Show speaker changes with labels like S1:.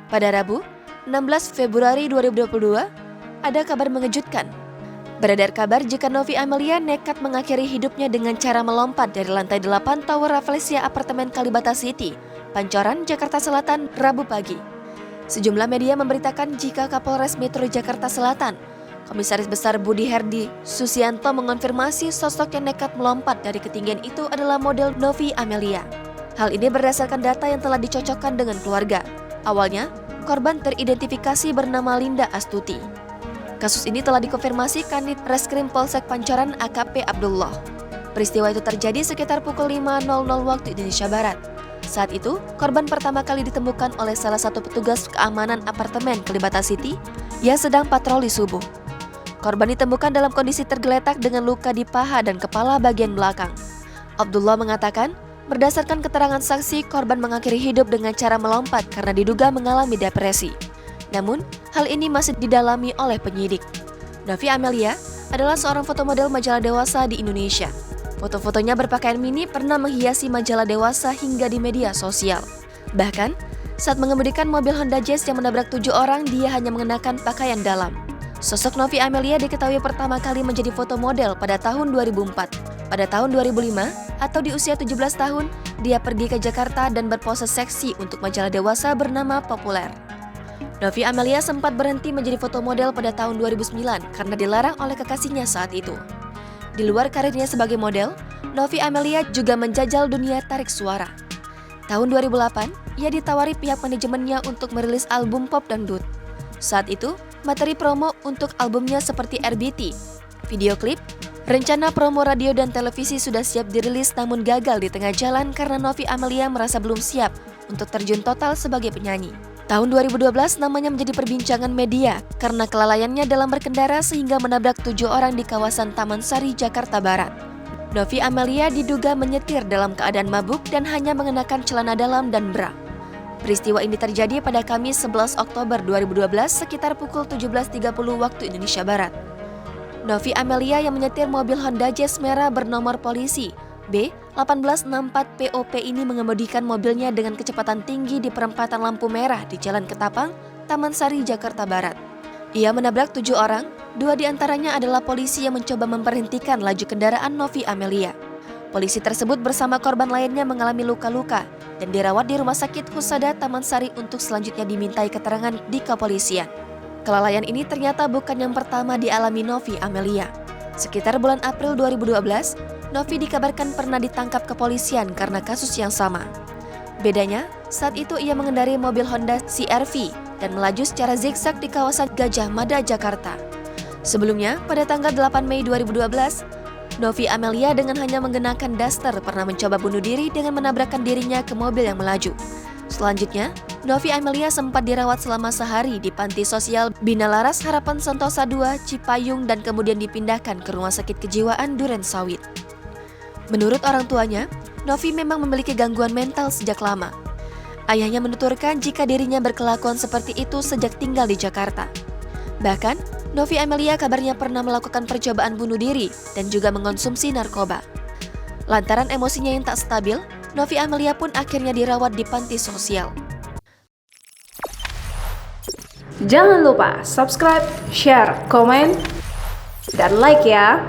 S1: Pada Rabu, 16 Februari 2022, ada kabar mengejutkan. Beredar kabar jika Novi Amelia nekat mengakhiri hidupnya dengan cara melompat dari lantai 8 Tower Rafflesia Apartemen Kalibata City, Pancoran, Jakarta Selatan, Rabu pagi. Sejumlah media memberitakan jika Kapolres Metro Jakarta Selatan, Komisaris Besar Budi Herdi Susianto mengonfirmasi sosok yang nekat melompat dari ketinggian itu adalah model Novi Amelia. Hal ini berdasarkan data yang telah dicocokkan dengan keluarga. Awalnya, korban teridentifikasi bernama Linda Astuti. Kasus ini telah dikonfirmasi Kanit Reskrim Polsek Pancoran AKP Abdullah. Peristiwa itu terjadi sekitar pukul 5.00 waktu Indonesia Barat. Saat itu, korban pertama kali ditemukan oleh salah satu petugas keamanan apartemen Kalibata City yang sedang patroli subuh. Korban ditemukan dalam kondisi tergeletak dengan luka di paha dan kepala bagian belakang. Abdullah mengatakan, berdasarkan keterangan saksi, korban mengakhiri hidup dengan cara melompat karena diduga mengalami depresi. Namun, hal ini masih didalami oleh penyidik. Novi Amelia adalah seorang fotomodel majalah dewasa di Indonesia. Foto-fotonya berpakaian mini pernah menghiasi majalah dewasa hingga di media sosial. Bahkan, saat mengemudikan mobil Honda Jazz yang menabrak 7 orang, dia hanya mengenakan pakaian dalam. Sosok Novi Amelia diketahui pertama kali menjadi fotomodel pada tahun 2004. Pada tahun 2005, atau di usia 17 tahun, dia pergi ke Jakarta dan berpose seksi untuk majalah dewasa bernama Populer. Novi Amelia sempat berhenti menjadi fotomodel pada tahun 2009 karena dilarang oleh kekasihnya saat itu. Di luar karirnya sebagai model, Novi Amelia juga menjajal dunia tarik suara. Tahun 2008, ia ditawari pihak manajemennya untuk merilis album pop dangdut. Saat itu, materi promo untuk albumnya seperti RBT, video klip, rencana promo radio dan televisi sudah siap dirilis namun gagal di tengah jalan karena Novi Amelia merasa belum siap untuk terjun total sebagai penyanyi. Tahun 2012 namanya menjadi perbincangan media karena kelalaiannya dalam berkendara sehingga menabrak 7 orang di kawasan Taman Sari, Jakarta Barat. Novi Amelia diduga menyetir dalam keadaan mabuk dan hanya mengenakan celana dalam dan bra. Peristiwa ini terjadi pada Kamis 11 Oktober 2012 sekitar pukul 17.30 waktu Indonesia Barat. Novi Amelia yang menyetir mobil Honda Jazz merah bernomor polisi B1864 POP ini mengemudikan mobilnya dengan kecepatan tinggi di perempatan lampu merah di Jalan Ketapang, Taman Sari, Jakarta Barat. Ia menabrak 7 orang, 2 diantaranya adalah polisi yang mencoba memberhentikan laju kendaraan Novi Amelia. Polisi tersebut bersama korban lainnya mengalami luka-luka dan dirawat di Rumah Sakit Husada Taman Sari untuk selanjutnya dimintai keterangan di kepolisian. Kelalaian ini ternyata bukan yang pertama dialami Novi Amelia. Sekitar bulan April 2012, Novi dikabarkan pernah ditangkap kepolisian karena kasus yang sama. Bedanya, saat itu ia mengendarai mobil Honda CR-V dan melaju secara zigzag di kawasan Gajah Mada, Jakarta. Sebelumnya, pada tanggal 8 Mei 2012, Novi Amelia dengan hanya mengenakan daster pernah mencoba bunuh diri dengan menabrakkan dirinya ke mobil yang melaju. Selanjutnya, Novi Amelia sempat dirawat selama sehari di Panti Sosial Bina Laras Harapan Sentosa II, Cipayung dan kemudian dipindahkan ke Rumah Sakit Kejiwaan Duren Sawit. Menurut orang tuanya, Novi memang memiliki gangguan mental sejak lama. Ayahnya menuturkan jika dirinya berkelakuan seperti itu sejak tinggal di Jakarta. Bahkan, Novi Amelia kabarnya pernah melakukan percobaan bunuh diri dan juga mengonsumsi narkoba. Lantaran emosinya yang tak stabil, Novi Amelia pun akhirnya dirawat di panti sosial.
S2: Jangan lupa subscribe, share, komen, dan like ya!